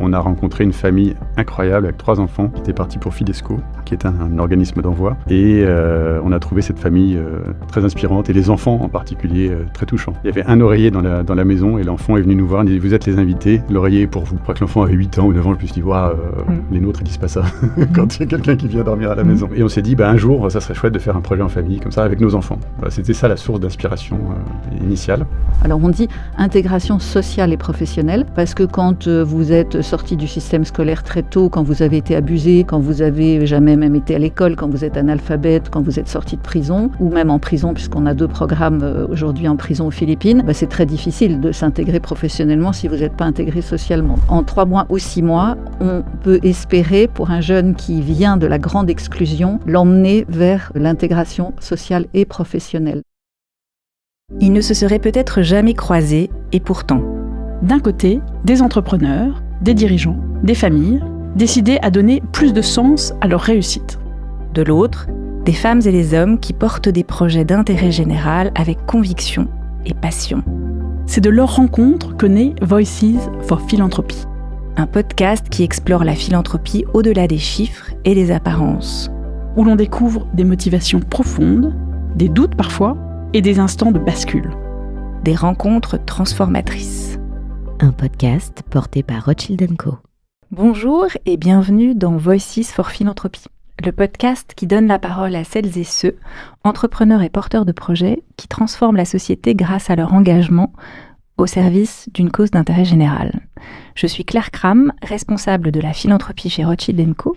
on a rencontré une famille incroyable avec 3 enfants qui étaient partis pour Fidesco, qui est un organisme d'envoi. Et on a trouvé cette famille très inspirante et les enfants en particulier très touchants. Il y avait un oreiller dans la maison et l'enfant est venu nous voir et dit « Vous êtes les invités, l'oreiller est pour vous ». Je crois que l'enfant avait 8 ans ou 9 ans, je me suis dit « Les nôtres ils disent pas ça quand il y a quelqu'un qui vient dormir à la maison ». Et on s'est dit un jour ça serait chouette de faire un projet en famille comme ça avec nos enfants. Voilà, c'était ça la source d'inspiration initiale. Alors on dit intégration sociale et professionnelle parce que quand vous êtes sorti du système scolaire très tôt, quand vous avez été abusé, quand vous avez jamais même été à l'école, quand vous êtes analphabète, quand vous êtes sorti de prison, ou même en prison, puisqu'on a 2 programmes aujourd'hui en prison aux Philippines, c'est très difficile de s'intégrer professionnellement si vous n'êtes pas intégré socialement. En 3 mois ou 6 mois, on peut espérer, pour un jeune qui vient de la grande exclusion, l'emmener vers l'intégration sociale et professionnelle. Ils ne se seraient peut-être jamais croisés, et pourtant. D'un côté, des entrepreneurs, des dirigeants, des familles, décidés à donner plus de sens à leur réussite. De l'autre, des femmes et des hommes qui portent des projets d'intérêt général avec conviction et passion. C'est de leur rencontre que naît Voices for Philanthropy. Un podcast qui explore la philanthropie au-delà des chiffres et des apparences. Où l'on découvre des motivations profondes, des doutes parfois, et des instants de bascule. Des rencontres transformatrices. Un podcast porté par Rothschild & Co. Bonjour et bienvenue dans Voices for Philanthropy, le podcast qui donne la parole à celles et ceux, entrepreneurs et porteurs de projets, qui transforment la société grâce à leur engagement au service d'une cause d'intérêt général. Je suis Claire Cram, responsable de la philanthropie chez Rothschild & Co.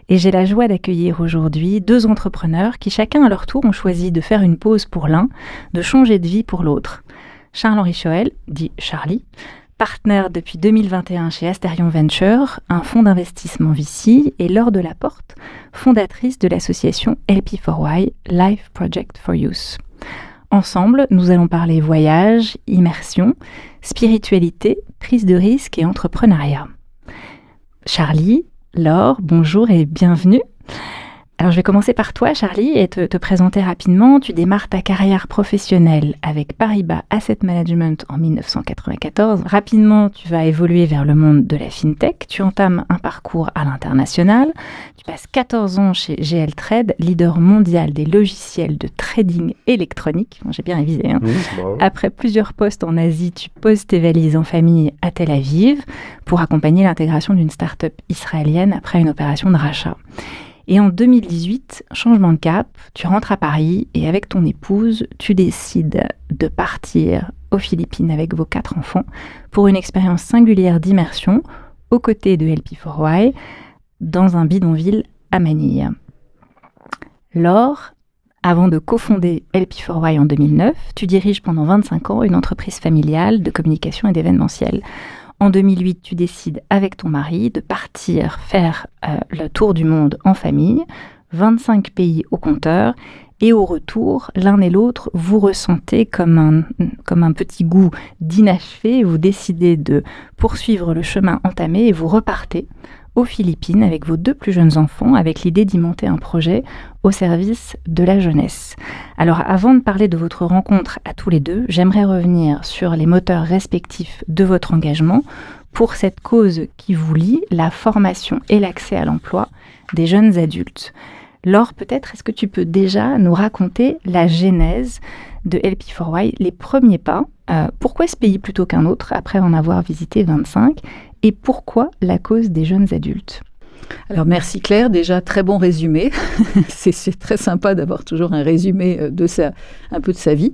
Et j'ai la joie d'accueillir aujourd'hui 2 entrepreneurs qui chacun à leur tour ont choisi de faire une pause pour l'un, de changer de vie pour l'autre. Charles-Henri Choël, dit Charlie, partenaire depuis 2021 chez Asterion Venture, un fonds d'investissement VC, et Laure Delaporte, fondatrice de l'association LP4Y, Life Project for Youth. Ensemble, nous allons parler voyage, immersion, spiritualité, prise de risque et entrepreneuriat. Charlie, Laure, bonjour et bienvenue. Alors je vais commencer par toi, Charlie, et te présenter rapidement. Tu démarres ta carrière professionnelle avec Paribas Asset Management en 1994. Rapidement, tu vas évoluer vers le monde de la FinTech. Tu entames un parcours à l'international. Tu passes 14 ans chez GL Trade, leader mondial des logiciels de trading électronique. Bon, j'ai bien révisé. Hein. Après plusieurs postes en Asie, tu poses tes valises en famille à Tel Aviv pour accompagner l'intégration d'une start-up israélienne après une opération de rachat. Et en 2018, changement de cap, tu rentres à Paris et avec ton épouse, tu décides de partir aux Philippines avec vos 4 enfants pour une expérience singulière d'immersion aux côtés de LP4Y dans un bidonville à Manille. Laure, avant de cofonder LP4Y en 2009, tu diriges pendant 25 ans une entreprise familiale de communication et d'événementiel. En 2008, tu décides avec ton mari de partir faire le tour du monde en famille, 25 pays au compteur, et au retour, l'un et l'autre, vous ressentez comme un petit goût d'inachevé, vous décidez de poursuivre le chemin entamé et vous repartez aux Philippines avec vos 2 plus jeunes enfants, avec l'idée d'y monter un projet au service de la jeunesse. Alors avant de parler de votre rencontre à tous les 2, j'aimerais revenir sur les moteurs respectifs de votre engagement pour cette cause qui vous lie, la formation et l'accès à l'emploi des jeunes adultes. Laure, peut-être, est-ce que tu peux déjà nous raconter la genèse de LP4Y, les premiers pas, pourquoi ce pays plutôt qu'un autre, après en avoir visité 25, et pourquoi la cause des jeunes adultes ? Alors merci Claire, déjà très bon résumé. c'est très sympa d'avoir toujours un résumé un peu de sa vie.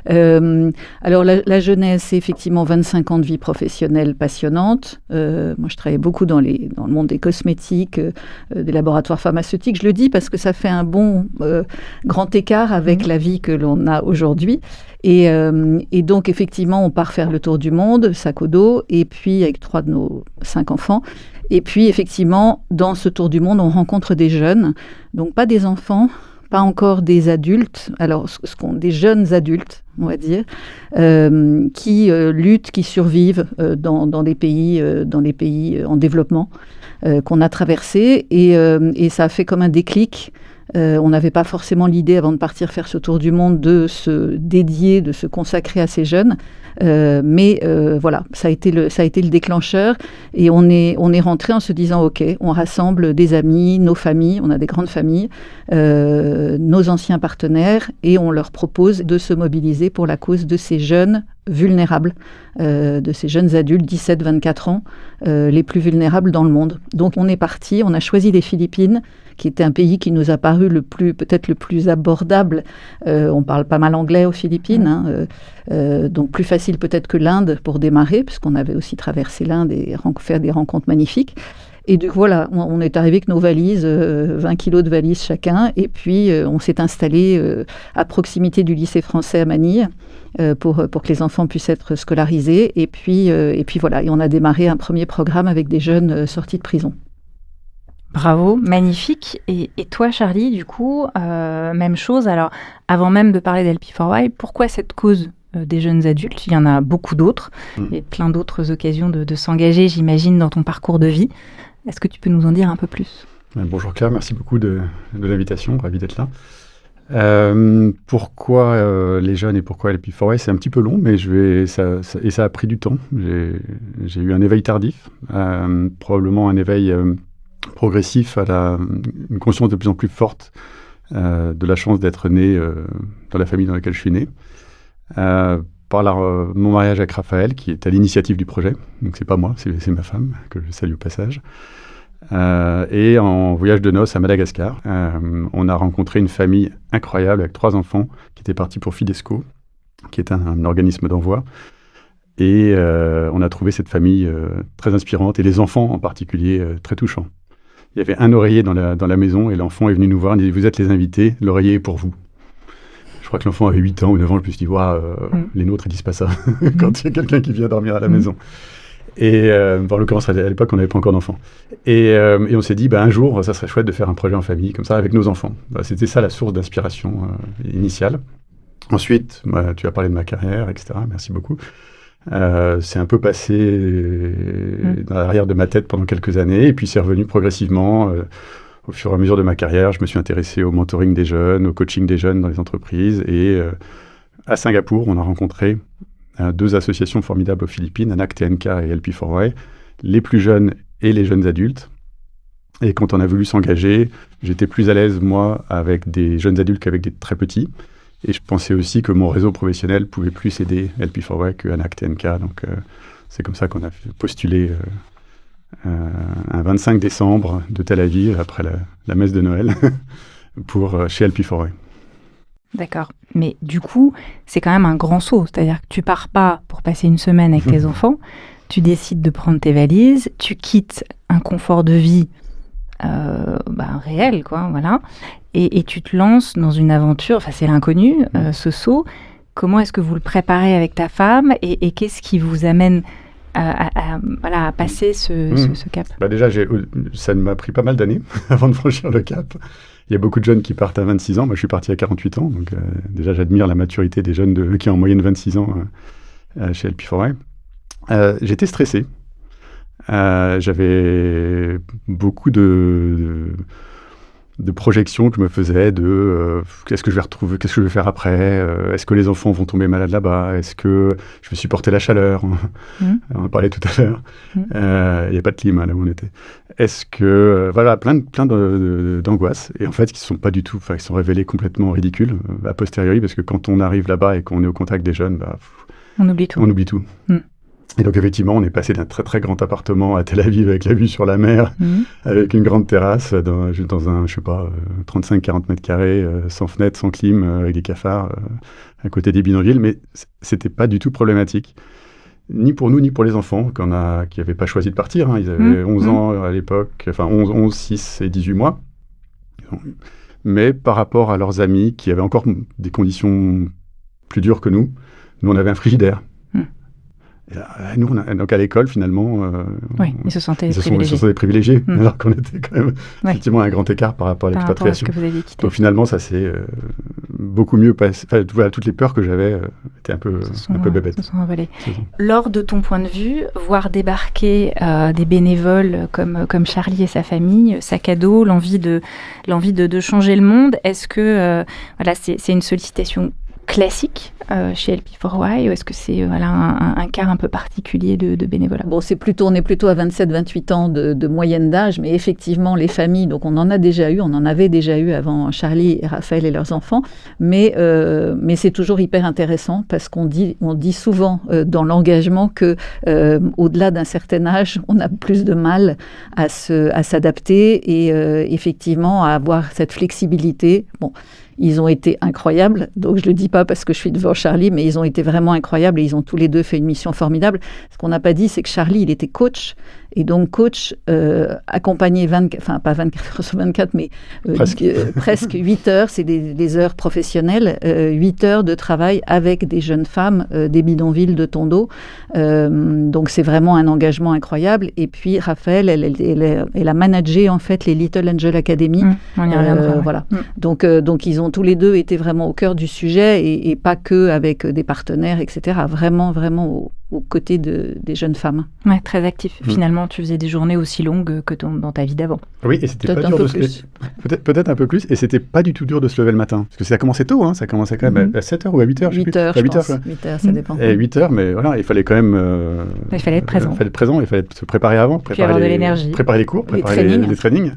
Alors la jeunesse, c'est effectivement 25 ans de vie professionnelle passionnante. Moi je travaillais beaucoup dans le monde des cosmétiques, des laboratoires pharmaceutiques. Je le dis parce que ça fait un bon grand écart avec la vie que l'on a aujourd'hui. Et donc effectivement on part faire le tour du monde, sac au dos, et puis avec 3 de nos 5 enfants. Et puis effectivement dans ce tour du monde on rencontre des jeunes, donc pas des enfants, pas encore des adultes, alors des jeunes adultes, on va dire, qui luttent, qui survivent dans les pays en développement qu'on a traversés. Et ça a fait comme un déclic On n'avait pas forcément l'idée, avant de partir faire ce tour du monde, de se dédier, de se consacrer à ces jeunes. Mais voilà, ça a été le déclencheur. Et on est rentré en se disant, OK, on rassemble des amis, nos familles, on a des grandes familles, nos anciens partenaires, et on leur propose de se mobiliser pour la cause de ces jeunes vulnérables, de ces jeunes adultes, 17-24 ans, les plus vulnérables dans le monde. Donc on est parti, on a choisi les Philippines, qui était un pays qui nous a paru peut-être le plus abordable. On parle pas mal anglais aux Philippines, donc plus facile peut-être que l'Inde pour démarrer, puisqu'on avait aussi traversé l'Inde et fait des rencontres magnifiques. Et donc voilà, on est arrivé avec nos valises, 20 kilos de valises chacun, et puis on s'est installé à proximité du lycée français à Manille pour que les enfants puissent être scolarisés. Et puis voilà, et on a démarré un premier programme avec des jeunes sortis de prison. Bravo, magnifique. Et toi, Charlie, du coup, même chose. Alors, avant même de parler d'LP4Y, pourquoi cette cause des jeunes adultes? Il y en a beaucoup d'autres. Il y a plein d'autres occasions de s'engager, j'imagine, dans ton parcours de vie. Est-ce que tu peux nous en dire un peu plus? Bonjour Claire, merci beaucoup de l'invitation, ravi d'être là. Pourquoi les jeunes et pourquoi LP4Y? C'est un petit peu long, mais ça a pris du temps. J'ai eu un éveil tardif, probablement un éveil progressif à une conscience de plus en plus forte de la chance d'être né dans la famille dans laquelle je suis né. Par mon mariage avec Raphaël, qui est à l'initiative du projet, donc c'est pas moi, c'est ma femme, que je salue au passage. Et en voyage de noces à Madagascar, on a rencontré une famille incroyable avec 3 enfants qui étaient partis pour Fidesco, qui est un organisme d'envoi. Et on a trouvé cette famille très inspirante, et les enfants en particulier très touchants. Il y avait un oreiller dans la maison, et l'enfant est venu nous voir, il dit « Vous êtes les invités, l'oreiller est pour vous ». Je crois que l'enfant avait 8 ans ou 9 ans, je me suis dit « les nôtres, ils disent pas ça quand il y a quelqu'un qui vient dormir à la maison ». Et en l'occurrence, à l'époque, on n'avait pas encore d'enfants. Et on s'est dit, un jour, ça serait chouette de faire un projet en famille, comme ça, avec nos enfants. C'était ça la source d'inspiration initiale. Ensuite, tu as parlé de ma carrière, etc. Merci beaucoup. C'est un peu passé dans l'arrière de ma tête pendant quelques années, et puis c'est revenu progressivement. Au fur et à mesure de ma carrière, je me suis intéressé au mentoring des jeunes, au coaching des jeunes dans les entreprises. Et à Singapour, on a rencontré 2 associations formidables aux Philippines, ANAC TNK et LP4Y, les plus jeunes et les jeunes adultes. Et quand on a voulu s'engager, j'étais plus à l'aise, moi, avec des jeunes adultes qu'avec des très petits. Et je pensais aussi que mon réseau professionnel pouvait plus aider LP4Y que ANAC TNK. Donc, c'est comme ça qu'on a postulé un 25 décembre de Tel Aviv, après la messe de Noël, chez LP4Y. D'accord. Mais du coup, c'est quand même un grand saut. C'est-à-dire que tu pars pas pour passer une semaine avec tes enfants, tu décides de prendre tes valises, tu quittes un confort de vie réel, quoi, voilà, et tu te lances dans une aventure, enfin c'est l'inconnu, ce saut. Comment est-ce que vous le préparez avec ta femme, et qu'est-ce qui vous amène à passer ce cap? Déjà, ça m'a pris pas mal d'années avant de franchir le cap. Il y a beaucoup de jeunes qui partent à 26 ans. Moi, je suis parti à 48 ans. Donc, déjà, j'admire la maturité des jeunes qui ont en moyenne 26 ans chez LP4Y. J'étais stressé. J'avais beaucoup de projections que je me faisais qu'est-ce que je vais retrouver, qu'est-ce que je vais faire après, est-ce que les enfants vont tomber malades là-bas, est-ce que je vais supporter la chaleur, on en parlait tout à l'heure, il n'y a pas de climat là où on était, est-ce que, plein d'angoisses, et en fait qui sont pas du tout, ils sont révélés complètement ridicules a posteriori, parce que quand on arrive là-bas et qu'on est au contact des jeunes, on oublie tout. Et donc, effectivement, on est passé d'un très, très grand appartement à Tel Aviv avec la vue sur la mer, avec une grande terrasse, dans un, 35-40 mètres carrés, sans fenêtre, sans clim, avec des cafards, à côté des bidonvilles. Mais c'était pas du tout problématique, ni pour nous, ni pour les enfants, qui n'avaient pas choisi de partir. Ils avaient 11 ans à l'époque, 11, 6 et 18 mois. Mais par rapport à leurs amis, qui avaient encore des conditions plus dures que nous, on avait un frigidaire. Et là, nous, donc à l'école, finalement, ils se sentaient privilégiés, alors qu'on était quand même effectivement à un grand écart par rapport à l'expatriation. Donc finalement, ça s'est beaucoup mieux passé. Enfin, voilà, toutes les peurs que j'avais étaient un peu bébêtes. Se sont envolées. Lors de ton point de vue, voir débarquer des bénévoles comme Charlie et sa famille, sac à dos, l'envie de changer le monde, est-ce que c'est une sollicitation classique chez LP4Y, ou est-ce que c'est un cas un peu particulier de bénévolat? Bon, on est plutôt à 27-28 ans de moyenne d'âge, mais effectivement, les familles, donc on en avait déjà eu avant Charlie et Raphaël et leurs enfants, mais c'est toujours hyper intéressant parce qu'on dit souvent dans l'engagement que au-delà d'un certain âge, on a plus de mal à s'adapter et effectivement à avoir cette flexibilité. Bon, ils ont été incroyables, donc je ne le dis pas parce que je suis devant Charlie, mais ils ont été vraiment incroyables et ils ont tous les deux fait une mission formidable. Ce qu'on n'a pas dit, c'est que Charlie, il était coach, et donc coach accompagné pas 24 heures sur 24, mais presque 8 heures, c'est des heures professionnelles, 8 heures de travail avec des jeunes femmes des bidonvilles de Tondo. Donc c'est vraiment un engagement incroyable. Et puis Raphaël, elle a managé en fait les Little Angel Academy. On y reviendra. Voilà. Donc ils ont tous les deux été vraiment au cœur du sujet et pas que avec des partenaires, etc. Vraiment aux côtés des jeunes femmes. Ouais, très actif. Finalement, tu faisais des journées aussi longues que dans ta vie d'avant. Oui, et c'était pas dur peut-être un peu plus, et c'était pas du tout dur de se lever le matin. Parce que ça commençait tôt, ça commençait quand même à 7h ou à 8h, 8 heures, 8 heures, ça dépend. Et 8 heures, mais voilà, il fallait quand même... il fallait être présent. Il fallait se préparer avant, avoir de l'énergie. Préparer les cours, préparer les trainings.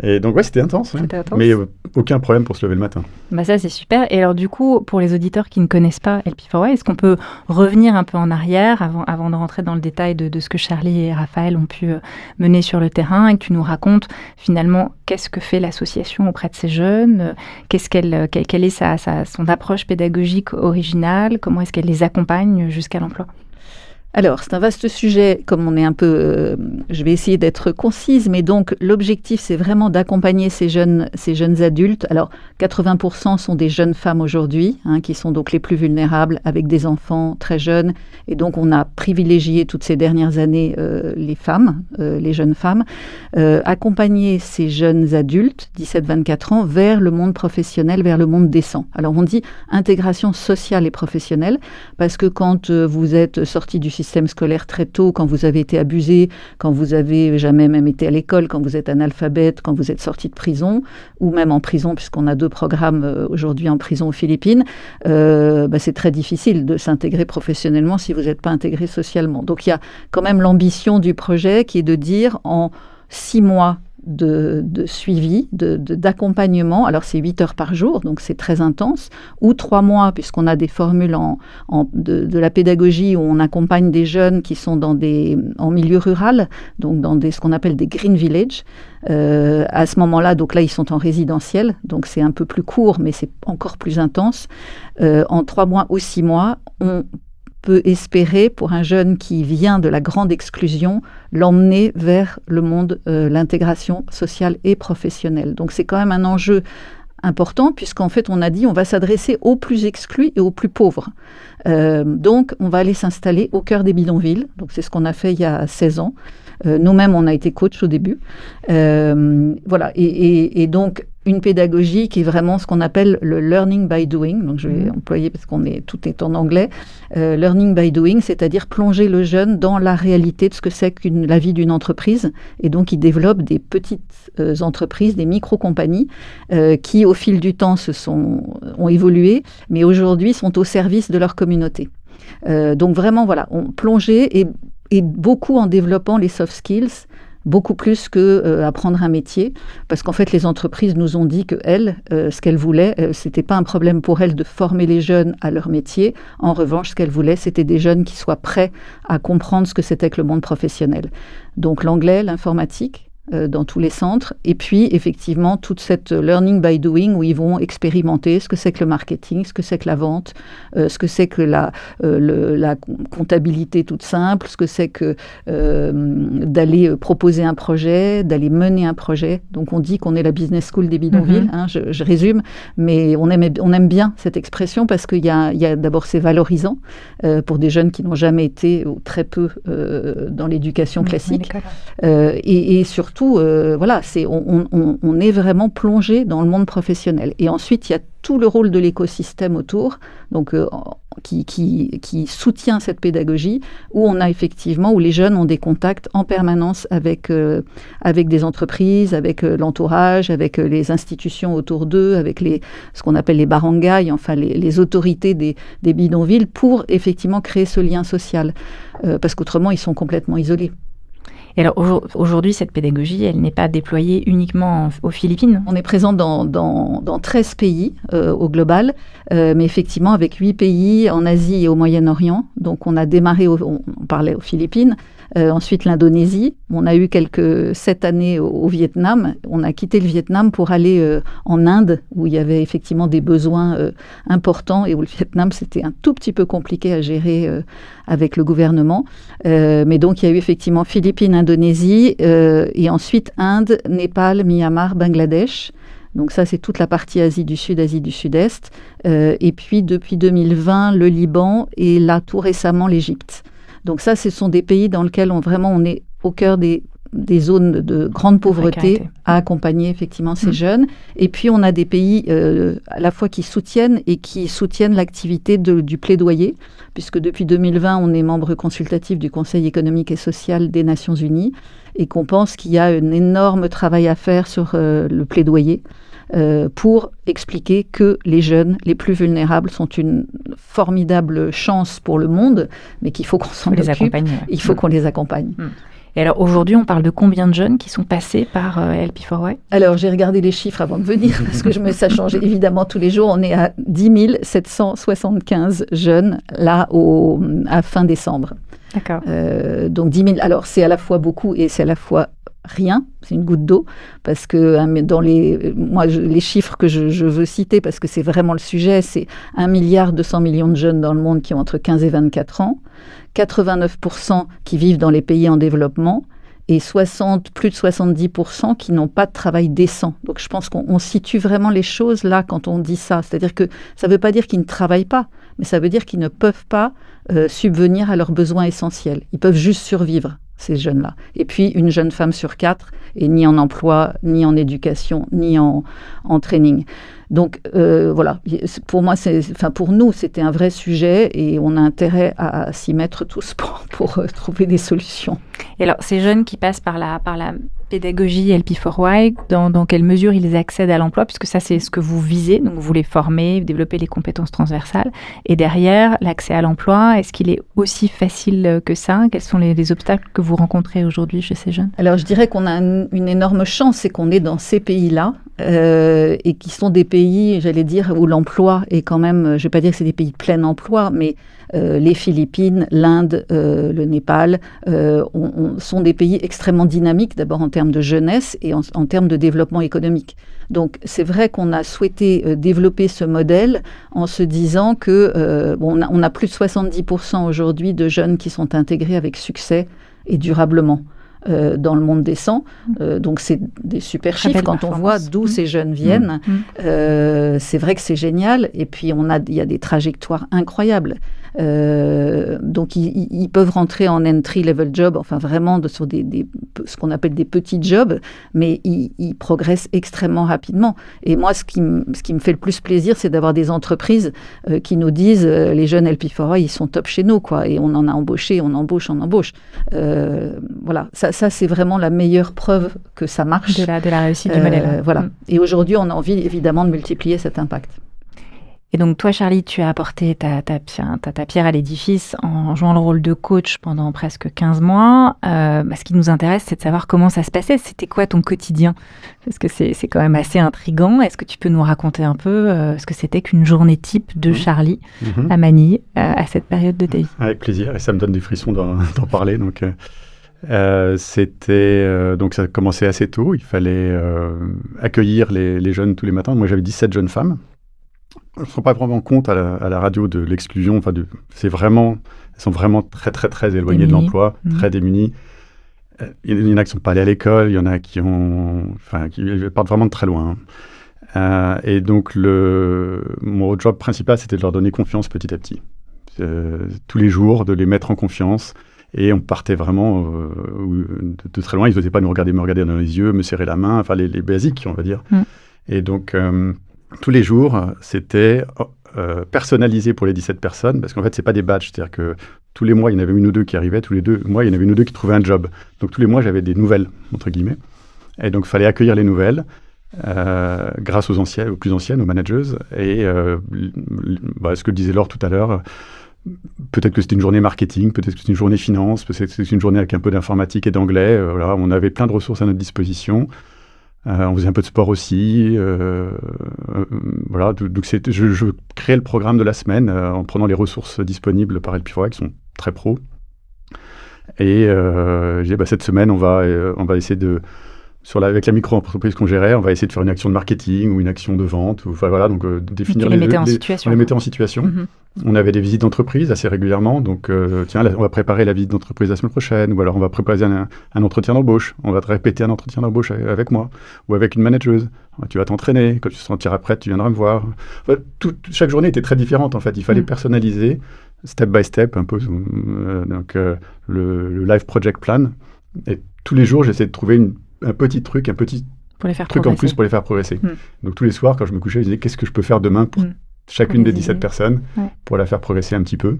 Et donc, c'était intense. Mais aucun problème pour se lever le matin. Ça, c'est super. Et alors, du coup, pour les auditeurs qui ne connaissent pas LP4Y, est-ce qu'on peut revenir un peu en arrière avant de rentrer dans le détail de ce que Charlie et Raphaël ont pu mener sur le terrain et que tu nous racontes finalement qu'est-ce que fait l'association auprès de ces jeunes, quelle est son approche pédagogique originale, comment est-ce qu'elle les accompagne jusqu'à l'emploi? Alors, c'est un vaste sujet, comme on est un peu... je vais essayer d'être concise, mais donc l'objectif, c'est vraiment d'accompagner ces jeunes adultes. Alors, 80% sont des jeunes femmes aujourd'hui, qui sont donc les plus vulnérables, avec des enfants très jeunes. Et donc, on a privilégié toutes ces dernières années les femmes, les jeunes femmes, accompagner ces jeunes adultes, 17-24 ans, vers le monde professionnel, vers le monde décent. Alors, on dit intégration sociale et professionnelle, parce que quand vous êtes sorti du système scolaire très tôt, quand vous avez été abusé, quand vous avez jamais même été à l'école, quand vous êtes analphabète, quand vous êtes sorti de prison, ou même en prison, puisqu'on a 2 programmes aujourd'hui en prison aux Philippines, c'est très difficile de s'intégrer professionnellement si vous n'êtes pas intégré socialement. Donc il y a quand même l'ambition du projet qui est de dire en 6 mois de suivi, d'accompagnement. Alors, c'est 8 heures par jour, donc c'est très intense, ou 3 mois, puisqu'on a des formules de la pédagogie où on accompagne des jeunes qui sont en milieu rural, donc dans ce qu'on appelle des green villages. À ce moment-là, donc là, ils sont en résidentiel, donc c'est un peu plus court, mais c'est encore plus intense. En 3 mois ou 6 mois, on peut espérer, pour un jeune qui vient de la grande exclusion, l'emmener vers le monde, l'intégration sociale et professionnelle. Donc c'est quand même un enjeu important, puisqu'en fait, on a dit on va s'adresser aux plus exclus et aux plus pauvres. Donc, on va aller s'installer au cœur des bidonvilles. Donc, c'est ce qu'on a fait il y a 16 ans. Nous-mêmes, on a été coach au début. Voilà. Et donc, une pédagogie qui est vraiment ce qu'on appelle le learning by doing. Donc, je vais employer parce tout est en anglais. Learning by doing, c'est-à-dire plonger le jeune dans la réalité de ce que c'est la vie d'une entreprise. Et donc, ils développent des petites entreprises, des micro-compagnies qui, au fil du temps, ont évolué, mais aujourd'hui sont au service de leur communauté. Donc, vraiment, voilà, on plongeait et beaucoup en développant les soft skills, beaucoup plus qu'apprendre un métier, parce qu'en fait, les entreprises nous ont dit qu'elles, ce qu'elles voulaient, c'était pas un problème pour elles de former les jeunes à leur métier. En revanche, ce qu'elles voulaient, c'était des jeunes qui soient prêts à comprendre ce que c'était que le monde professionnel. Donc l'anglais, l'informatique, dans tous les centres, et puis effectivement toute cette learning by doing où ils vont expérimenter ce que c'est que le marketing, ce que c'est que la vente, ce que c'est que la comptabilité toute simple, ce que c'est que d'aller proposer un projet, d'aller mener un projet. Donc on dit qu'on est la business school des bidonvilles, je résume, mais on aime bien cette expression parce qu'il y a d'abord c'est valorisant pour des jeunes qui n'ont jamais été ou très peu dans l'éducation classique, et surtout surtout, on est vraiment plongé dans le monde professionnel. Et ensuite, il y a tout le rôle de l'écosystème autour, donc qui soutient cette pédagogie, où les jeunes ont des contacts en permanence avec des entreprises, avec l'entourage, avec les institutions autour d'eux, avec ce qu'on appelle les barangays, enfin les autorités des bidonvilles, pour effectivement créer ce lien social, parce qu'autrement ils sont complètement isolés. Et alors aujourd'hui, cette pédagogie, elle n'est pas déployée uniquement aux Philippines. On est présent dans 13 pays au global, mais effectivement avec 8 pays en Asie et au Moyen-Orient. Donc on a démarré, on parlait aux Philippines, ensuite l'Indonésie. On a eu 7 années au Vietnam. On a quitté le Vietnam pour aller en Inde, où il y avait effectivement des besoins importants et où le Vietnam, c'était un tout petit peu compliqué à gérer avec le gouvernement. Mais donc il y a eu effectivement Philippines, Indonésie, et ensuite Inde, Népal, Myanmar, Bangladesh. Donc ça, c'est toute la partie Asie du Sud, Asie du Sud-Est. Et puis depuis 2020, le Liban et là, tout récemment, l'Égypte. Donc ça, ce sont des pays dans lesquels on est au cœur des zones de grande pauvreté à accompagner effectivement ces jeunes. Et puis on a des pays à la fois qui soutiennent l'activité du plaidoyer, puisque depuis 2020, on est membre consultatif du Conseil économique et social des Nations Unies et qu'on pense qu'il y a un énorme travail à faire sur le plaidoyer pour expliquer que les jeunes les plus vulnérables sont une formidable chance pour le monde, mais qu'il faut qu'on s'en occupe. Il faut qu'on les accompagne. Et alors aujourd'hui, on parle de combien de jeunes qui sont passés par LP4Y ? Alors j'ai regardé les chiffres avant de venir parce que ça change évidemment tous les jours. On est à 10 775 jeunes là à fin décembre. D'accord. Donc 10 000. Alors c'est à la fois beaucoup et c'est à la fois rien, c'est une goutte d'eau, parce que les chiffres que je veux citer, parce que c'est vraiment le sujet, c'est 1,2 milliard de jeunes dans le monde qui ont entre 15 et 24 ans, 89% qui vivent dans les pays en développement, et plus de 70% qui n'ont pas de travail décent. Donc je pense qu'on situe vraiment les choses là quand on dit ça. C'est-à-dire que ça ne veut pas dire qu'ils ne travaillent pas, mais ça veut dire qu'ils ne peuvent pas subvenir à leurs besoins essentiels. Ils peuvent juste survivre, ces jeunes-là. Et puis, une jeune femme sur 4 est ni en emploi, ni en éducation, ni en training. Donc, voilà, pour nous, c'était un vrai sujet et on a intérêt à s'y mettre tous pour trouver des solutions. Et alors, ces jeunes qui passent par la pédagogie LP4Y, dans quelle mesure ils accèdent à l'emploi, puisque ça, c'est ce que vous visez, donc vous les formez, vous développez les compétences transversales. Et derrière, l'accès à l'emploi, est-ce qu'il est aussi facile que ça ? Quels sont les obstacles que vous rencontrez aujourd'hui chez ces jeunes ? Alors, je dirais qu'on a une énorme chance, c'est qu'on est dans ces pays-là, et qui sont des pays, j'allais dire, où l'emploi est quand même, je ne vais pas dire que c'est des pays de plein emploi, mais les Philippines, l'Inde, le Népal sont des pays extrêmement dynamiques, d'abord en termes de jeunesse et en termes de développement économique. Donc c'est vrai qu'on a souhaité développer ce modèle en se disant que on a plus de 70% aujourd'hui de jeunes qui sont intégrés avec succès et durablement dans le monde décent. Donc c'est des super chiffres quand on voit d'où ces jeunes viennent. C'est vrai que c'est génial. Et puis il y a des trajectoires incroyables. Donc ils peuvent rentrer en entry level job, enfin vraiment sur ce qu'on appelle des petits jobs, mais ils progressent extrêmement rapidement. Et moi, ce qui me fait le plus plaisir, c'est d'avoir des entreprises qui nous disent les jeunes LP4Y, ils sont top chez nous, quoi. Et on en a embauché, on embauche. Voilà, ça c'est vraiment la meilleure preuve que ça marche. De la réussite du modèle. Voilà. Et aujourd'hui, on a envie évidemment de multiplier cet impact. Et donc toi, Charlie, tu as apporté ta pierre à l'édifice en jouant le rôle de coach pendant presque 15 mois. Ce qui nous intéresse, c'est de savoir comment ça se passait. C'était quoi ton quotidien ? Parce que c'est quand même assez intriguant. Est-ce que tu peux nous raconter un peu ce que c'était qu'une journée type de Charlie à Manille à cette période de ta vie ? Avec plaisir, et ça me donne des frissons d'en parler. Donc, donc ça a commencé assez tôt. Il fallait accueillir les jeunes tous les matins. Moi, j'avais 17 jeunes femmes. Je ne me rends pas vraiment compte à la radio de l'exclusion. Enfin, elles sont vraiment très, très, très éloignées de l'emploi, très démunies. Il y en a qui ne sont pas allés à l'école, il y en a qui partent vraiment de très loin. Et donc, mon job principal, c'était de leur donner confiance petit à petit. Tous les jours, de les mettre en confiance Et on partait vraiment de très loin. Ils n'osaient pas me regarder dans les yeux, me serrer la main, enfin les basiques, on va dire. Et donc, tous les jours, c'était personnalisé pour les 17 personnes, parce qu'en fait, c'est pas des badges. C'est-à-dire que tous les mois, il y en avait une ou deux qui arrivaient. Tous les 2 mois, il y en avait une ou deux qui trouvaient un job. Donc, tous les mois, j'avais des nouvelles, entre guillemets. Et donc, il fallait accueillir les nouvelles grâce aux plus anciennes, aux managers. Et ce que disait Laure tout à l'heure, peut-être que c'était une journée marketing, peut-être que c'était une journée finance, peut-être que c'était une journée avec un peu d'informatique et d'anglais. Voilà, on avait plein de ressources à notre disposition. On faisait un peu de sport aussi. Voilà, donc je créais le programme de la semaine en prenant les ressources disponibles par El Pifroa, qui sont très pros. Et je disais, cette semaine, on va essayer de... avec la micro-entreprise qu'on gérait, on va essayer de faire une action de marketing ou une action de vente. Donc définir on les mettait en situation. Mm-hmm. On avait des visites d'entreprise assez régulièrement. Donc, on va préparer la visite d'entreprise la semaine prochaine. Ou alors, on va préparer un entretien d'embauche. On va te répéter un entretien d'embauche avec moi ou avec une manageuse. Tu vas t'entraîner. Quand tu te sentiras prête, tu viendras me voir. Chaque journée était très différente, en fait. Il fallait personnaliser, step by step, un peu. Le Life Project Plan. Et tous les jours, j'essayais de trouver un petit truc en plus pour les faire progresser. Donc tous les soirs, quand je me couchais, je disais qu'est-ce que je peux faire demain pour chacune des 17 personnes pour la faire progresser un petit peu.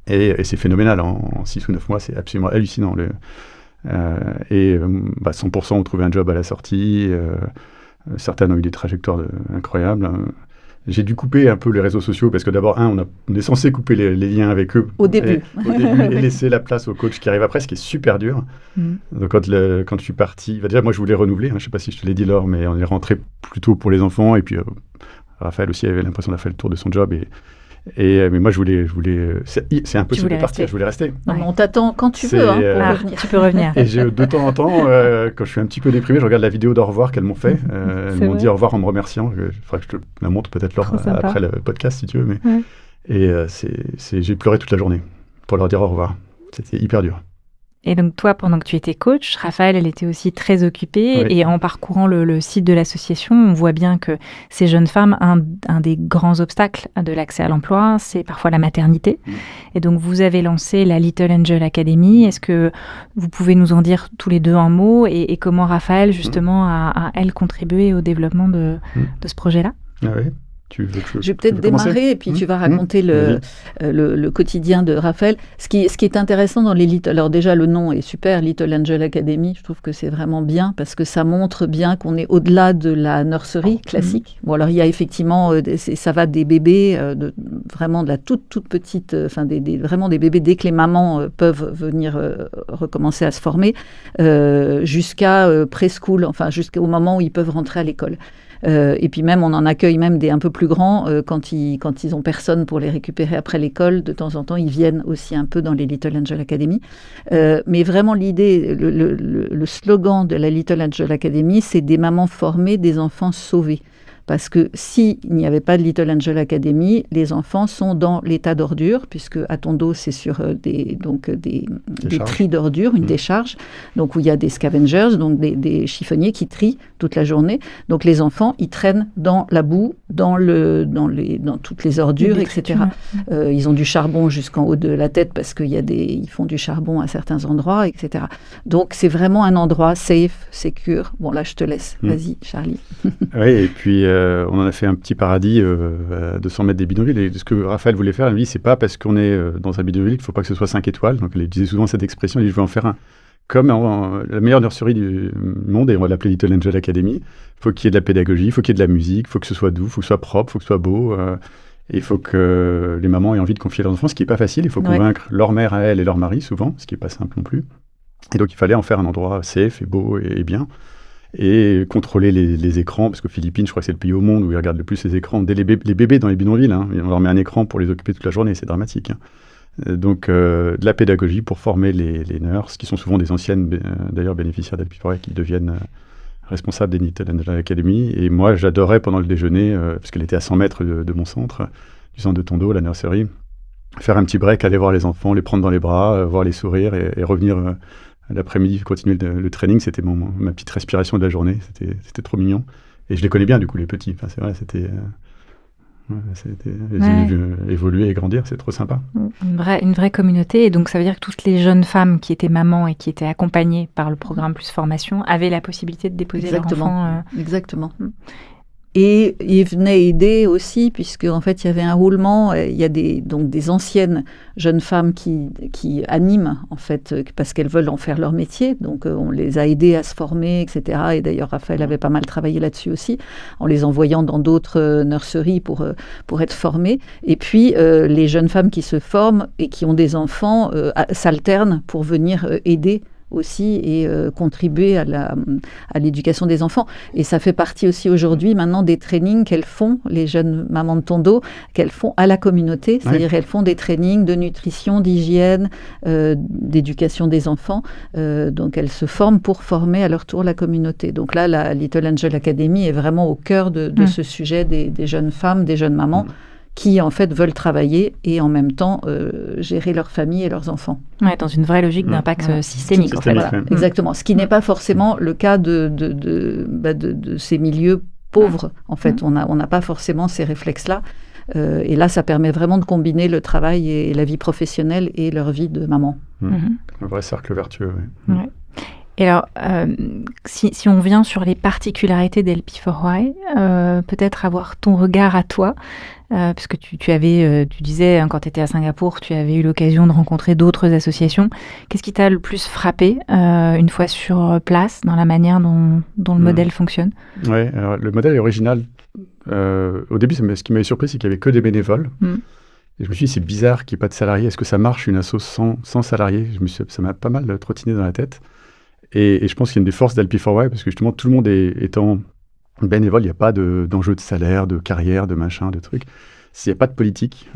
Et c'est phénoménal. En 6 ou 9 mois, c'est absolument hallucinant. 100% ont trouvé un job à la sortie. Certaines ont eu des trajectoires incroyables. J'ai dû couper un peu les réseaux sociaux parce que d'abord, on est censé couper les liens avec eux. Au début. Et laisser la place au coach qui arrive après, ce qui est super dur. Donc quand je suis parti, déjà moi je voulais renouveler, je ne sais pas si je te l'ai dit Laure, mais on est rentré plutôt pour les enfants. Et puis Raphaël aussi avait l'impression d'avoir fait le tour de son job. Mais moi, je voulais c'est impossible de partir, je voulais rester. Non, mais on t'attend quand tu veux. Revenir. Tu peux revenir. Et de temps en temps, quand je suis un petit peu déprimé, je regarde la vidéo d'au revoir qu'elles m'ont fait. Elles m'ont dit au revoir en me remerciant. Il faudrait que je te la montre peut-être après le podcast, si tu veux. Et j'ai pleuré toute la journée pour leur dire au revoir. C'était hyper dur. Et donc toi, pendant que tu étais coach, Raphaël, elle était aussi très occupée. Et en parcourant le site de l'association, on voit bien que ces jeunes femmes, un des grands obstacles de l'accès à l'emploi, c'est parfois la maternité. Et donc vous avez lancé la Little Angel Academy. Est-ce que vous pouvez nous en dire tous les deux un mot et comment Raphaël, justement, a elle contribué au développement de ce projet-là? Je vais peut-être démarrer et puis tu vas raconter le quotidien de Raphaël. Ce qui est intéressant dans les Little... Alors déjà, le nom est super, Little Angel Academy. Je trouve que c'est vraiment bien parce que ça montre bien qu'on est au-delà de la nurserie classique. Bon, alors il y a effectivement, ça va des bébés, vraiment de la toute petite... vraiment des bébés dès que les mamans peuvent venir recommencer à se former, jusqu'à preschool, jusqu'au moment où ils peuvent rentrer à l'école. Et puis même, on en accueille même des un peu plus grands quand ils ont personne pour les récupérer après l'école. De temps en temps, ils viennent aussi un peu dans les Little Angel Academy. Mais vraiment, l'idée, le slogan de la Little Angel Academy, c'est des mamans formées, des enfants sauvés. Parce que s'il n'y avait pas de Little Angel Academy, les enfants sont dans l'état d'ordure, puisque à Tondo, c'est sur des tris d'ordures, une décharge, donc où il y a des scavengers, donc des chiffonniers qui trient toute la journée. Donc les enfants, ils traînent dans la boue, dans toutes les ordures, etc. Ils ont du charbon jusqu'en haut de la tête parce ils font du charbon à certains endroits, etc. Donc c'est vraiment un endroit safe, secure. Bon là, je te laisse. Vas-y, Charlie. Oui, et puis on en a fait un petit paradis à 200 mètres des bidonvilles. Et ce que Raphaël voulait faire, lui, c'est pas parce qu'on est dans un bidonville qu'il ne faut pas que ce soit 5 étoiles. Donc il disait souvent cette expression, il dit, je veux en faire un comme la meilleure nurserie du monde, et on va l'appeler Little Angel Academy. Il faut qu'il y ait de la pédagogie, il faut qu'il y ait de la musique, il faut que ce soit doux, il faut que ce soit propre, il faut que ce soit beau. Et il faut que les mamans aient envie de confier leurs enfants, ce qui n'est pas facile. Il faut convaincre leur mère à elle et leur mari, souvent, ce qui n'est pas simple non plus. Et donc il fallait en faire un endroit safe et beau et bien. Et contrôler les écrans, parce qu'aux Philippines, je crois que c'est le pays au monde où ils regardent le plus les écrans. Dès les bébés dans les bidonvilles, on leur met un écran pour les occuper toute la journée, c'est dramatique. Donc de la pédagogie pour former les nurses, qui sont souvent des anciennes, d'ailleurs bénéficiaires d'El Pifroa, qui deviennent responsables des Little Angel Academy. Et moi, j'adorais pendant le déjeuner, parce qu'elle était à 100 mètres de mon centre, du centre de Tondo, la nurserie, faire un petit break, aller voir les enfants, les prendre dans les bras, voir les sourires et revenir... l'après-midi, continuer le training, c'était ma petite respiration de la journée. C'était trop mignon. Et je les connais bien, du coup, les petits. Enfin, c'est vrai, c'était... Les ai vus évoluer et grandir, c'est trop sympa. Une vraie communauté. Et donc, ça veut dire que toutes les jeunes femmes qui étaient mamans et qui étaient accompagnées par le programme Plus Formation avaient la possibilité de déposer leur enfant. Exactement. Et ils venaient aider aussi, puisque en fait il y avait un roulement. Il y a des anciennes jeunes femmes qui animent en fait parce qu'elles veulent en faire leur métier. Donc on les a aidées à se former, etc. Et d'ailleurs Raphaël avait pas mal travaillé là-dessus aussi, en les envoyant dans d'autres nurseries pour être formées. Et puis les jeunes femmes qui se forment et qui ont des enfants s'alternent pour venir aider aussi et contribuer à l'éducation des enfants. Et ça fait partie aussi aujourd'hui maintenant des trainings qu'elles font, les jeunes mamans de Tondo, qu'elles font à la communauté, c'est-à-dire elles font des trainings de nutrition, d'hygiène, d'éducation des enfants. Donc elles se forment pour former à leur tour la communauté. Donc là, la Little Angel Academy est vraiment au cœur de ce sujet des jeunes femmes, des jeunes mamans, qui en fait veulent travailler et en même temps gérer leur famille et leurs enfants. Ouais, dans une vraie logique d'impact systémique. En fait. Voilà, exactement. Ce qui n'est pas forcément le cas de ces milieux pauvres. En fait, on n'a pas forcément ces réflexes-là. Et là, ça permet vraiment de combiner le travail et la vie professionnelle et leur vie de maman. Un vrai cercle vertueux. Ouais. Et alors, si on vient sur les particularités d'LP4Y, peut-être avoir ton regard à toi, puisque tu disais, quand tu étais à Singapour, tu avais eu l'occasion de rencontrer d'autres associations. Qu'est-ce qui t'a le plus frappé une fois sur place dans la manière dont le modèle fonctionne ? Oui, alors le modèle est original. Au début, ce qui m'avait surpris, c'est qu'il n'y avait que des bénévoles. Et je me suis dit, c'est bizarre qu'il n'y ait pas de salariés. Est-ce que ça marche, une asso sans salariés ? Ça m'a pas mal trottiné dans la tête. Et je pense qu'il y a une des forces d'LP4Y, parce que justement, tout le monde étant bénévole, il n'y a pas d'enjeu de salaire, de carrière, de machin, de trucs. Il n'y a pas de politique.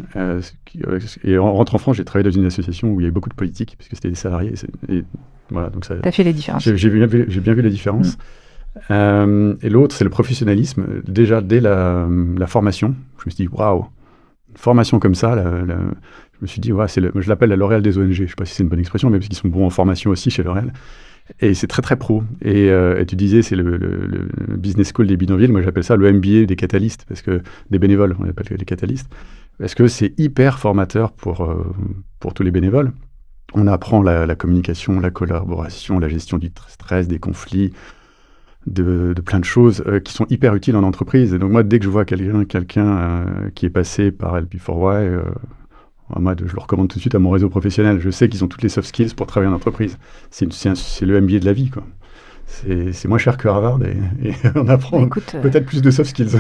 Et en rentrant en France, j'ai travaillé dans une association où il y avait beaucoup de politique, parce que c'était des salariés. Voilà, donc ça. T'as fait les différences. J'ai bien vu les différences. Et l'autre, c'est le professionnalisme. Déjà, dès la formation, je me suis dit, waouh, une formation comme ça, je me suis dit, je l'appelle la L'Oréal des ONG. Je ne sais pas si c'est une bonne expression, mais parce qu'ils sont bons en formation aussi chez L'Oréal. Et c'est très très pro. Et tu disais, c'est le business school des bidonvilles. Moi, j'appelle ça le MBA des catalystes, parce que des bénévoles, on appelle les catalystes, parce que c'est hyper formateur pour tous les bénévoles. On apprend la communication, la collaboration, la gestion du stress, des conflits, de plein de choses qui sont hyper utiles en entreprise. Et donc moi, dès que je vois quelqu'un qui est passé par LP4Y, moi, je le recommande tout de suite à mon réseau professionnel. Je sais qu'ils ont toutes les soft skills pour travailler en entreprise. C'est le MBA de la vie, quoi. C'est moins cher que Harvard et on apprend peut-être plus de soft skills.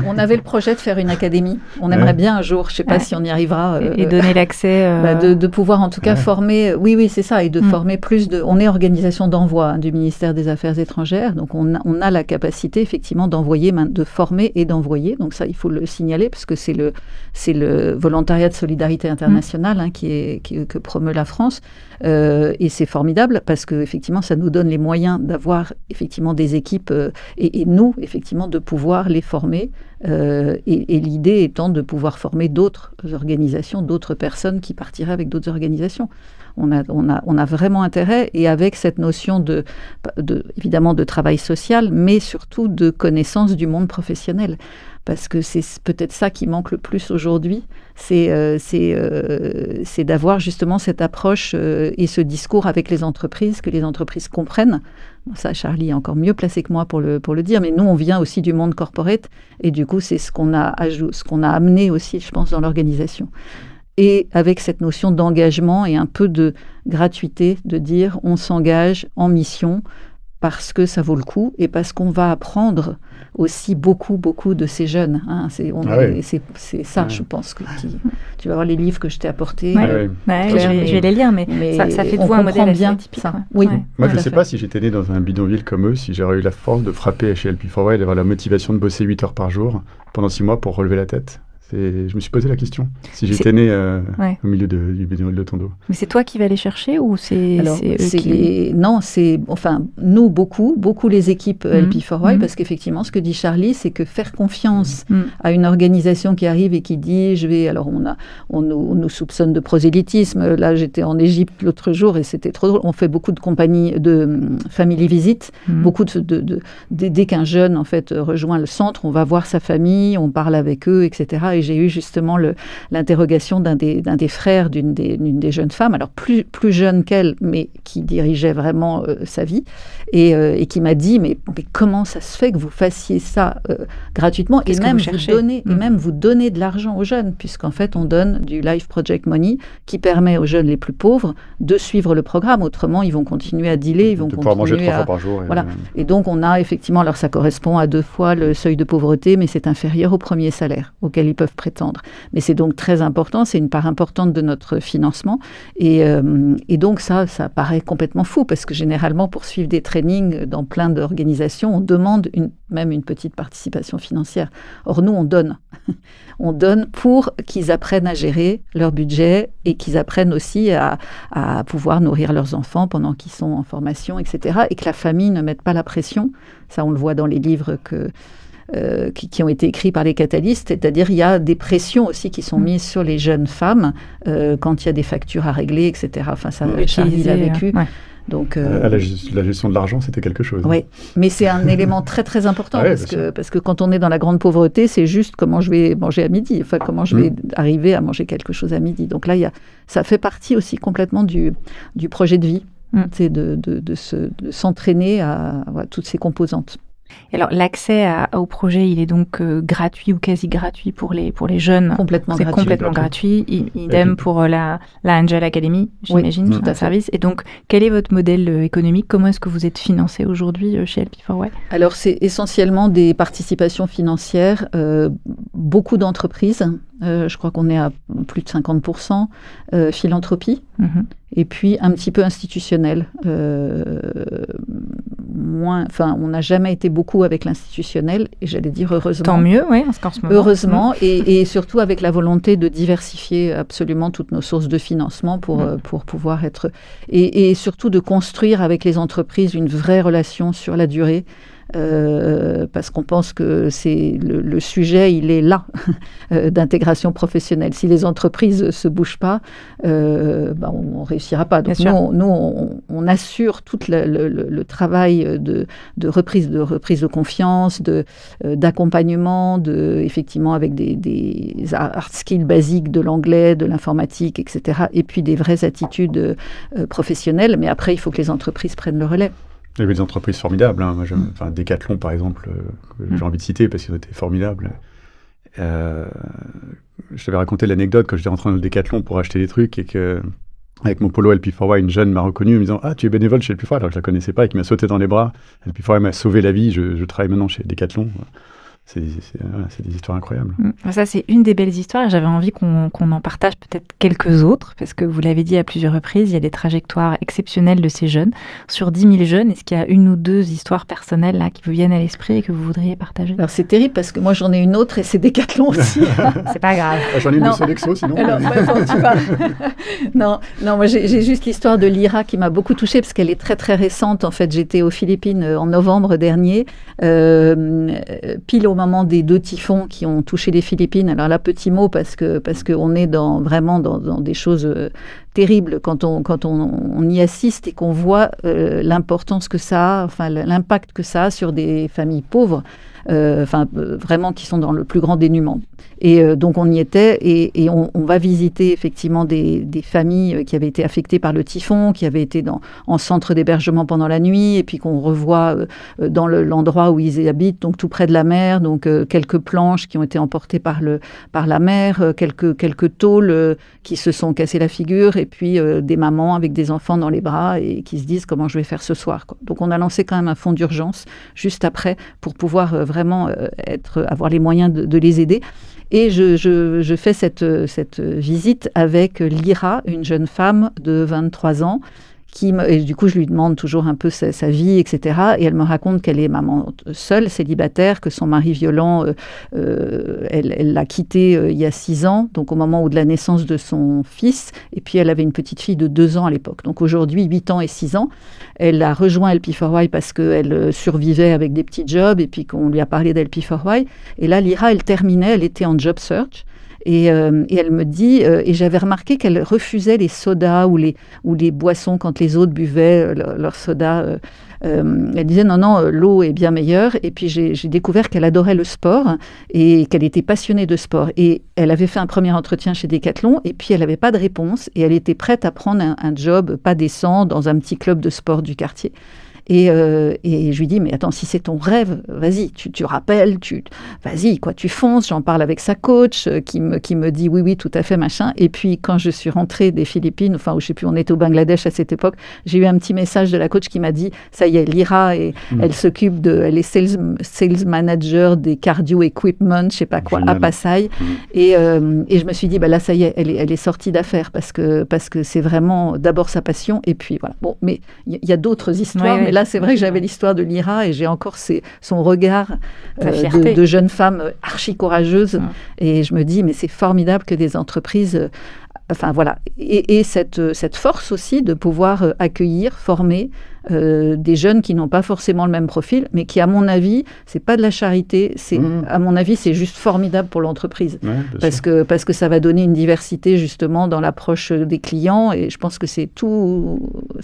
On avait le projet de faire une académie. On aimerait bien un jour, je ne sais pas si on y arrivera. Et donner l'accès. De pouvoir en tout cas former, oui, c'est ça, et de former plus de... On est organisation d'envoi du ministère des Affaires étrangères, donc on a la capacité effectivement d'envoyer, de former et d'envoyer. Donc ça, il faut le signaler, parce que c'est le volontariat de solidarité internationale que promeut la France. Et c'est formidable, parce que effectivement, ça nous donne les moyens d'avoir effectivement des équipes et nous, effectivement, de pouvoir les former. Et l'idée étant de pouvoir former d'autres organisations, d'autres personnes qui partiraient avec d'autres organisations. On a vraiment intérêt, et avec cette notion évidemment de travail social, mais surtout de connaissance du monde professionnel. Parce que c'est peut-être ça qui manque le plus aujourd'hui, c'est d'avoir justement cette approche et ce discours avec les entreprises, que les entreprises comprennent. Bon, ça, Charlie est encore mieux placé que moi pour le dire, mais nous, on vient aussi du monde corporate, et du coup, c'est ce qu'on a amené aussi, je pense, dans l'organisation. Et avec cette notion d'engagement et un peu de gratuité, de dire on s'engage en mission parce que ça vaut le coup et parce qu'on va apprendre aussi beaucoup de ces jeunes. C'est ça, je pense. Tu vas voir les livres que je t'ai apportés. Je vais les lire, mais ça fait de vous un modèle assez atypique. Oui. Moi, je ne sais pas si j'étais né dans un bidonville comme eux, si j'aurais eu la force de frapper chez LP4Y et d'avoir la motivation de bosser 8 heures par jour pendant 6 mois pour relever la tête. Je me suis posé la question, si j'étais né au milieu du bénévole de Tondo. Mais c'est toi qui vas les chercher ou c'est eux qui... Non, nous, beaucoup les équipes LP4Y, parce qu'effectivement, ce que dit Charlie, c'est que faire confiance à une organisation qui arrive et qui dit, alors on nous soupçonne de prosélytisme. Là, j'étais en Égypte l'autre jour et c'était trop drôle. On fait beaucoup de compagnies de family visit, beaucoup dès qu'un jeune, en fait, rejoint le centre, on va voir sa famille, on parle avec eux, etc. et j'ai eu justement l'interrogation d'un des frères d'une des jeunes femmes, alors plus jeune qu'elle, mais qui dirigeait vraiment sa vie, et qui m'a dit mais comment ça se fait que vous fassiez ça gratuitement et même vous donner de l'argent aux jeunes, puisqu'en fait on donne du Life Project Money qui permet aux jeunes les plus pauvres de suivre le programme. Autrement, ils vont continuer à dealer, ils vont pouvoir manger 3 fois par jour. Et donc, on a effectivement, alors ça correspond à 2 fois le seuil de pauvreté, mais c'est inférieur au premier salaire auquel ils peuvent prétendre. Mais c'est donc très important, c'est une part importante de notre financement. Et donc, ça paraît complètement fou, parce que généralement, pour suivre des trainings dans plein d'organisations, on demande même une petite participation financière. Or, nous, on donne. On donne pour qu'ils apprennent à gérer leur budget et qu'ils apprennent aussi à pouvoir nourrir leurs enfants pendant qu'ils sont en formation, etc. Et que la famille ne mette pas la pression. Ça, on le voit dans les livres qui ont été écrits par les catalystes. C'est-à-dire, il y a des pressions aussi qui sont mises sur les jeunes femmes quand il y a des factures à régler, etc. Enfin, ça, Charlie l'a vécu. Ouais. Donc, la gestion de l'argent, c'était quelque chose. Oui, mais c'est un élément très très important parce que quand on est dans la grande pauvreté, c'est juste comment je vais manger à midi, enfin comment je vais arriver à manger quelque chose à midi. Donc là, ça fait partie aussi complètement du projet de vie, c'est de s'entraîner à toutes ces composantes. Alors, l'accès au projet, il est donc gratuit ou quasi gratuit pour les jeunes. Complètement gratuit. C'est complètement gratuit. Idem pour la Angel Academy, j'imagine, tout un service. Et donc, quel est votre modèle économique? Comment est-ce que vous êtes financé aujourd'hui chez LP4Y? Alors, c'est essentiellement des participations financières, beaucoup d'entreprises. Je crois qu'on est à plus de 50%, philanthropie, et puis un petit peu institutionnel. On n'a jamais été beaucoup avec l'institutionnel, et j'allais dire heureusement. Tant mieux, oui, parce qu'en ce moment. Heureusement, et surtout avec la volonté de diversifier absolument toutes nos sources de financement pour pouvoir être... Et surtout de construire avec les entreprises une vraie relation sur la durée. Parce qu'on pense que c'est le sujet, il est là, d'intégration professionnelle. Si les entreprises ne se bougent pas, on ne réussira pas. Donc nous, on assure tout le travail de reprise de confiance, d'accompagnement, effectivement avec des hard skills basiques de l'anglais, de l'informatique, etc. Et puis des vraies attitudes professionnelles. Mais après, il faut que les entreprises prennent le relais. Il y avait des entreprises formidables. Moi, Decathlon, par exemple, j'ai envie de citer parce qu'ils étaient formidables. Je t'avais raconté l'anecdote quand j'étais rentré dans le Decathlon pour acheter des trucs et que, avec mon polo LP4Y, une jeune m'a reconnu en me disant « Ah, tu es bénévole chez LP4Y ?» Alors que je ne la connaissais pas et qui m'a sauté dans les bras. LP4Y m'a sauvé la vie. Je travaille maintenant chez Decathlon. C'est des histoires incroyables. Ça, c'est une des belles histoires. J'avais envie qu'on en partage peut-être quelques autres, parce que vous l'avez dit à plusieurs reprises, il y a des trajectoires exceptionnelles de ces jeunes. Sur 10 000 jeunes, est-ce qu'il y a une ou deux histoires personnelles là, qui vous viennent à l'esprit et que vous voudriez partager? Alors, c'est terrible, parce que moi, j'en ai une autre et c'est Decathlon aussi. C'est pas grave. J'en ai une de Sodexo, sinon. Alors, non, moi, j'ai juste l'histoire de Lyra qui m'a beaucoup touchée, parce qu'elle est très, très récente. En fait, j'étais aux Philippines en novembre dernier, pile au moment des 2 typhons qui ont touché les Philippines. Alors là, petit mot, parce qu'on est vraiment dans des choses terribles quand on y assiste et qu'on voit l'importance que ça a, enfin l'impact que ça a sur des familles pauvres, vraiment qui sont dans le plus grand dénuement. Et donc on y était et on va visiter effectivement des familles qui avaient été affectées par le typhon, qui avaient été en centre d'hébergement pendant la nuit, et puis qu'on revoit dans l'endroit où ils habitent, donc tout près de la mer, donc quelques planches qui ont été emportées par la mer, quelques tôles qui se sont cassées la figure, et puis des mamans avec des enfants dans les bras et qui se disent comment je vais faire ce soir, quoi. Donc on a lancé quand même un fonds d'urgence juste après pour pouvoir vraiment avoir les moyens de les aider. Et je fais cette visite avec Lyra, une jeune femme de 23 ans, et du coup, je lui demande toujours un peu sa vie, etc. Et elle me raconte qu'elle est maman seule, célibataire, que son mari violent, elle l'a quitté il y a 6 ans, donc au moment de la naissance de son fils. Et puis, elle avait une petite fille de 2 ans à l'époque. Donc aujourd'hui, 8 ans et 6 ans. Elle a rejoint LP4Y parce qu'elle survivait avec des petits jobs et puis qu'on lui a parlé d'LP4Y. Et là, Lyra, elle était en job search. Et elle me dit, et j'avais remarqué qu'elle refusait les sodas ou les boissons quand les autres buvaient leur soda. Elle disait non, l'eau est bien meilleure. Et puis j'ai découvert qu'elle adorait le sport et qu'elle était passionnée de sport. Et elle avait fait un premier entretien chez Decathlon et puis elle n'avait pas de réponse et elle était prête à prendre un job pas décent dans un petit club de sport du quartier. Et je lui dis, mais attends, si c'est ton rêve, vas-y, tu rappelles, vas-y, quoi, tu fonces. J'en parle avec sa coach qui me dit oui, tout à fait, machin. Et puis, quand je suis rentrée des Philippines, enfin, je sais plus, on était au Bangladesh à cette époque, j'ai eu un petit message de la coach qui m'a dit, ça y est, Lyra, elle s'occupe elle est sales manager des cardio equipment, je sais pas quoi, à Pasai. Et je me suis dit, là, ça y est, elle est sortie d'affaires parce que c'est vraiment d'abord sa passion. Et puis, voilà. Bon, mais il y a d'autres histoires, mais là, c'est vrai que j'avais l'histoire de Lyra et j'ai encore son regard de jeune femme archi courageuse. Et je me dis, mais c'est formidable que des entreprises... Enfin, voilà. Et cette force aussi de pouvoir accueillir, former des jeunes qui n'ont pas forcément le même profil, mais qui, à mon avis, c'est pas de la charité. À mon avis, c'est juste formidable pour l'entreprise. Ouais, parce que ça va donner une diversité, justement, dans l'approche des clients. Et je pense que c'est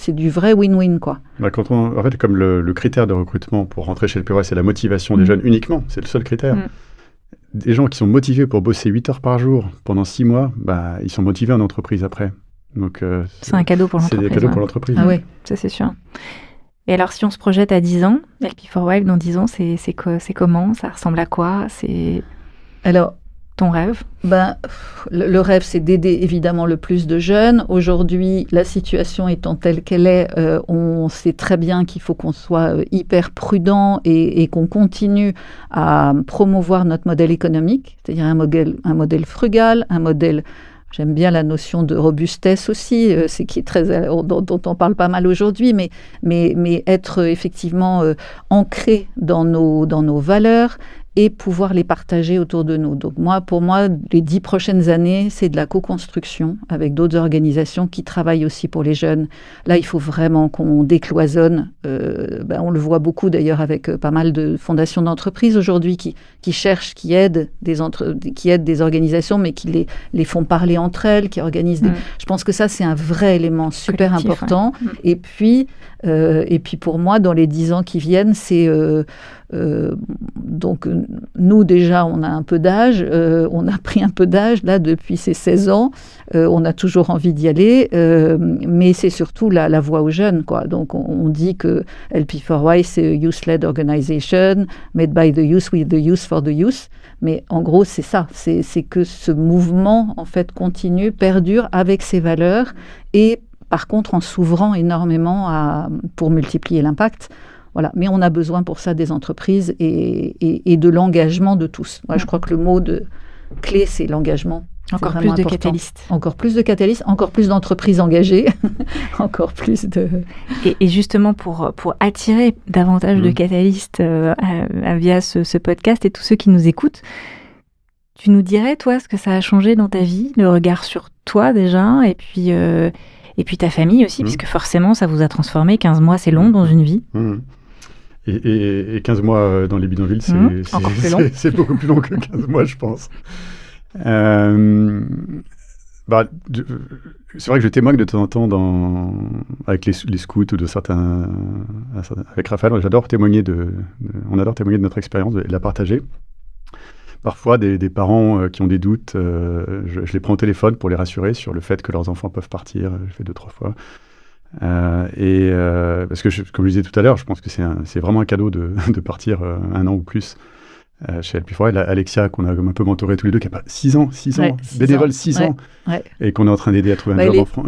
du vrai win-win, quoi. En fait, comme le critère de recrutement pour rentrer chez Elpifroy, c'est la motivation des jeunes uniquement. C'est le seul critère. Des gens qui sont motivés pour bosser 8 heures par jour pendant 6 mois, ils sont motivés en entreprise après. Donc, c'est un cadeau pour l'entreprise. C'est des cadeaux pour l'entreprise. Ah oui, ça c'est sûr. Et alors, si on se projette à 10 ans, Elpifroy dans 10 ans, c'est comment? Ça ressemble à quoi? Alors, ton rêve? Le rêve, c'est d'aider évidemment le plus de jeunes. Aujourd'hui, la situation étant telle qu'elle est, on sait très bien qu'il faut qu'on soit hyper prudent et qu'on continue à promouvoir notre modèle économique, c'est-à-dire un modèle frugal, un modèle... J'aime bien la notion de robustesse aussi, c'est qui est dont on parle pas mal aujourd'hui, mais être effectivement ancré dans nos valeurs et pouvoir les partager autour de nous. Donc pour moi, les 10 prochaines années, c'est de la co-construction avec d'autres organisations qui travaillent aussi pour les jeunes. Là, il faut vraiment qu'on décloisonne. On le voit beaucoup d'ailleurs avec pas mal de fondations d'entreprises aujourd'hui qui cherchent, qui aident des organisations, mais qui les font parler entre elles, qui organisent Je pense que ça, c'est un vrai élément super important. Ouais. Et puis pour moi, dans les 10 ans qui viennent, c'est... donc nous déjà on a un peu d'âge, on a pris un peu d'âge là depuis ces 16 ans, on a toujours envie d'y aller, mais c'est surtout la voix aux jeunes, quoi. Donc on dit que Elpifroy c'est youth-led organization made by the youth with the youth for the youth, mais en gros c'est ça, c'est que ce mouvement en fait continue, perdure avec ses valeurs et par contre en s'ouvrant énormément pour multiplier l'impact. Voilà. Mais on a besoin pour ça des entreprises et de l'engagement de tous. Moi, je crois que le mot clé, c'est l'engagement. Encore plus de catalystes. Encore plus de catalystes, encore plus d'entreprises engagées, encore plus de... Et justement, pour attirer davantage de catalystes via ce podcast et tous ceux qui nous écoutent, tu nous dirais, toi, ce que ça a changé dans ta vie, le regard sur toi déjà, et puis ta famille aussi, puisque forcément, ça vous a transformé. 15 mois, c'est long dans une vie. Et 15 mois dans les bidonvilles, c'est beaucoup plus long que 15 mois, je pense. C'est vrai que je témoigne de temps en temps avec les scouts ou avec Raphaël. J'adore témoigner on adore témoigner de notre expérience et de la partager. Parfois, des parents qui ont des doutes, je les prends au téléphone pour les rassurer sur le fait que leurs enfants peuvent partir. Je fais 2-3 fois. Parce que, comme je disais tout à l'heure, je pense que c'est vraiment un cadeau de partir 1 an ou plus chez Elpifroy. Alexia, qu'on a un peu mentoré tous les deux, qui a 6 ans, bénévole 6 ans, et qu'on est en train d'aider à trouver un job en France.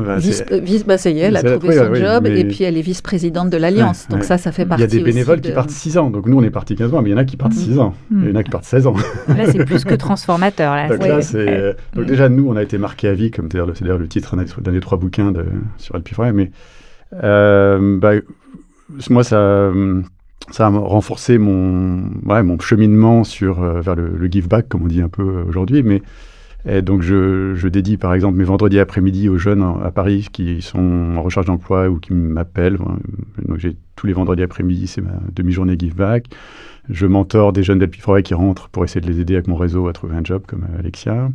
Ça y est, elle a trouvé son job, et puis elle est vice-présidente de l'Alliance. Donc ça fait partie. Il y a des bénévoles qui partent 6 ans. Donc nous, on est partis 15 mois, mais il y en a qui partent 6 ans. Il y en a qui partent 16 ans. Là, c'est plus que transformateur. Là. Donc déjà, nous, on a été marqués à vie, comme c'est d'ailleurs le titre d'un des 3 bouquins sur Elpifroy. Mais moi, ça a renforcé mon cheminement vers le give back, comme on dit un peu aujourd'hui. Et donc, je dédie, par exemple, mes vendredis après-midi aux jeunes à Paris qui sont en recherche d'emploi ou qui m'appellent. Donc, tous les vendredis après-midi, c'est ma demi-journée give back. Je mentore des jeunes d'Elpifroy qui rentrent pour essayer de les aider avec mon réseau à trouver un job, comme Alexia.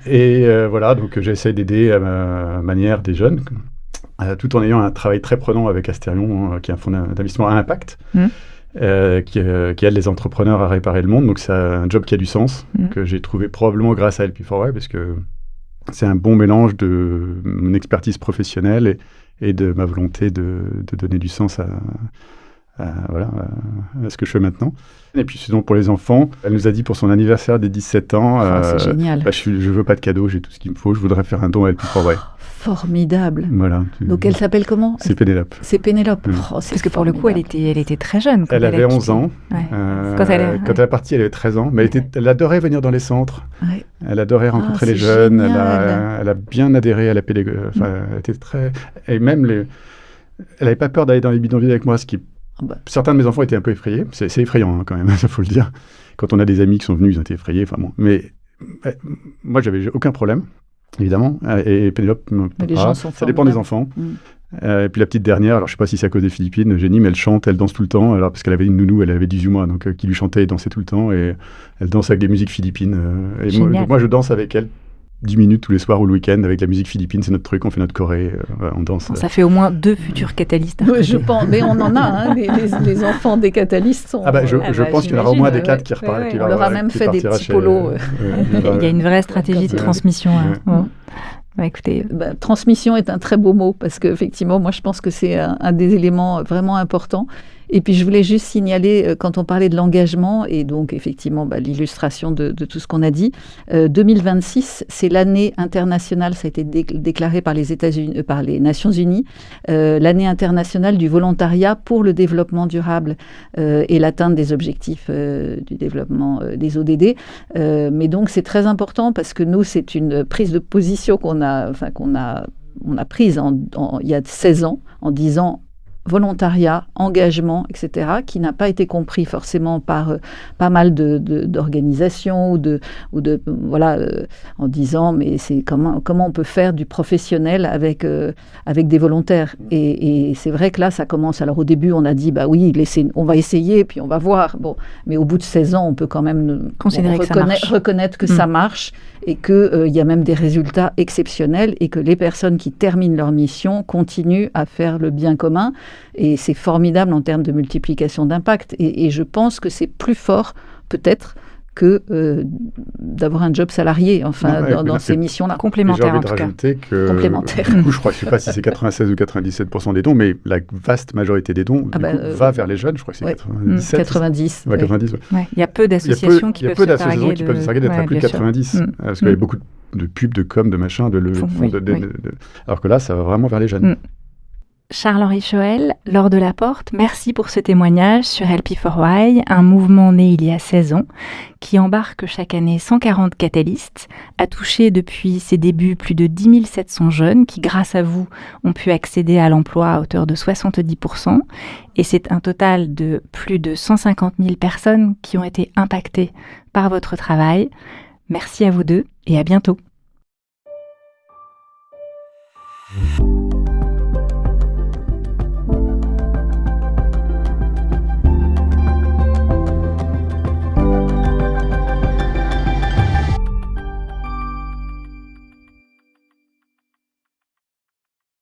Et voilà, donc j'essaie d'aider à ma manière des jeunes, tout en ayant un travail très prenant avec Asterion, qui est un fonds d'investissement à impact, qui aide les entrepreneurs à réparer le monde. Donc c'est un job qui a du sens, que j'ai trouvé probablement grâce à LP4Y, parce que c'est un bon mélange de mon expertise professionnelle et de ma volonté de donner du sens à ce que je fais maintenant. Et puis sinon, pour les enfants, elle nous a dit pour son anniversaire des 17 ans, c'est génial. Je veux pas de cadeau, j'ai tout ce qu'il me faut, je voudrais faire un don à LP4Y. Formidable. Voilà. Donc elle s'appelle comment ? C'est Pénélope. C'est Pénélope. Parce que pour le coup, elle était très jeune. Elle avait 11 ans. Ouais. Quand elle est partie, elle avait 13 ans. Mais elle adorait venir dans les centres. Ouais. Elle adorait rencontrer les jeunes. Elle a bien adhéré à la pédagogie. Elle était très... Et même elle n'avait pas peur d'aller dans les bidonvilles avec moi, ce qui... Certains de mes enfants étaient un peu effrayés. C'est effrayant, quand même, il faut le dire. Quand on a des amis qui sont venus, ils ont été effrayés. Mais moi, j'avais aucun problème, évidemment. Et Pénélope, ça dépend des enfants. Et puis la petite dernière, alors je ne sais pas si c'est à cause des Philippines, Jenny, mais elle chante, elle danse tout le temps. Alors, parce qu'elle avait une nounou, elle avait 18 mois, donc qui lui chantait et dansait tout le temps. Et elle danse avec des musiques philippines. Et moi, je danse avec elle 10 minutes tous les soirs ou le week-end avec la musique philippine, c'est notre truc, on fait notre choré, on danse. Ça fait au moins 2 futurs catalystes. Je pense, mais on en a, les enfants des catalystes sont... je pense qu'il y en aura au moins des 4 qui repartent. On leur a même fait des petits polos. Il y a une vraie stratégie de transmission. Écoutez. Transmission est un très beau mot, parce qu'effectivement, moi je pense que c'est un des éléments vraiment importants. Et puis je voulais juste signaler, quand on parlait de l'engagement, et donc effectivement l'illustration de tout ce qu'on a dit, 2026, c'est l'année internationale, ça a été déclaré par les États-Unis, par les Nations Unies, l'année internationale du volontariat pour le développement durable et l'atteinte des objectifs du développement des ODD. Mais donc c'est très important parce que nous, c'est une prise de position qu'on a prise il y a 16 ans en disant volontariat, engagement, etc., qui n'a pas été compris forcément par pas mal d'organisations en disant mais c'est comment on peut faire du professionnel avec des volontaires. Et c'est vrai que là ça commence. Alors au début on a dit on va essayer puis on va voir. Bon, mais au bout de 16 ans on peut quand même reconnaître que ça marche et qu'il y a même des résultats exceptionnels et que les personnes qui terminent leur mission continuent à faire le bien commun. Et c'est formidable en termes de multiplication d'impact. Et je pense que c'est plus fort, peut-être, que d'avoir un job salarié, dans ces missions-là. Complémentaire, en tout cas. J'ai envie de rajouter que, du coup, je ne sais pas si c'est 96 ou 97% des dons, mais la vaste majorité des dons va vers les jeunes. Je crois que c'est 97. 90. Ouais, 90. Ouais. Il y a peu d'associations qui peuvent se targuer d'être à plus de 90. Parce qu'il y a beaucoup de pubs, de com, de machin, alors que là, ça va vraiment vers les jeunes. Charles-Henri Choël, Laure Delaporte, merci pour ce témoignage sur LP4Y, un mouvement né il y a 16 ans, qui embarque chaque année 140 catalystes, a touché depuis ses débuts plus de 10 700 jeunes qui, grâce à vous, ont pu accéder à l'emploi à hauteur de 70%, et c'est un total de plus de 150 000 personnes qui ont été impactées par votre travail. Merci à vous deux et à bientôt.